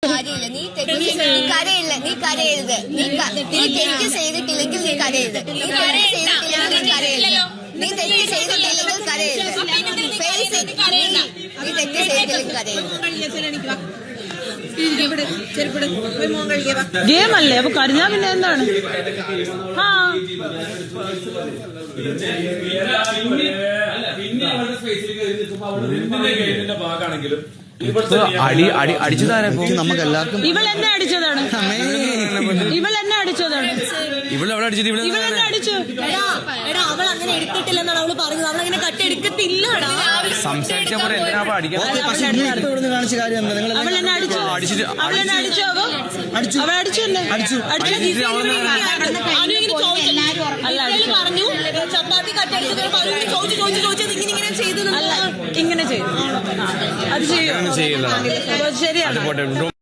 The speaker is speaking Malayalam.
കാര്യമില്ല. നീ കരയില്ല, നീ കരയരുത്. നീ തെറ്റ് ചെയ്തിട്ടില്ലെങ്കിൽ നീ കരയരുത്. നീ തെറ്റ് ചെയ്തിട്ടില്ലെങ്കിൽ നീ കരയരുത്. നീ തെറ്റ് ചെയ്തിട്ടില്ലെങ്കിൽ കരയരുത്. നീ തെറ്റ് ചെയ്തിട്ടില്ലെങ്കിൽ കരയരുത്. ഗെയിം അല്ലേ, അപ്പൊ കരഞ്ഞാ പിന്നെ എന്താണ്? ഭാഗമാണെങ്കിലും അടിച്ചതാരെ നമുക്ക് എല്ലാവർക്കും ഇവളെന്നെ അടിച്ചതാണ്. ഇവളെന്നെ അടിച്ചതാണ്. ഇവളെന്നെ അടിച്ചു. എടാ അവൾ അങ്ങനെ എടുത്തിട്ടില്ലെന്നാണ് അവള് പറഞ്ഞത്. അവളങ്ങനെ കട്ടെടുക്കത്തില്ലടാ. സംസാരിച്ചപ്പോൾ കാണിച്ച കാര്യം അവളെന്നെ അടിച്ചു. അവളെന്നെ അടിച്ചു. അവൾ അടിച്ചു തന്നെ. പറഞ്ഞു ചപ്പാത്തി കട്ടെടുത്തത് ഇങ്ങനെ ചെയ്തു. അല്ല, ഇങ്ങനെ ചെയ്തു. അത് ചെയ്യും. ശരിയാണ്.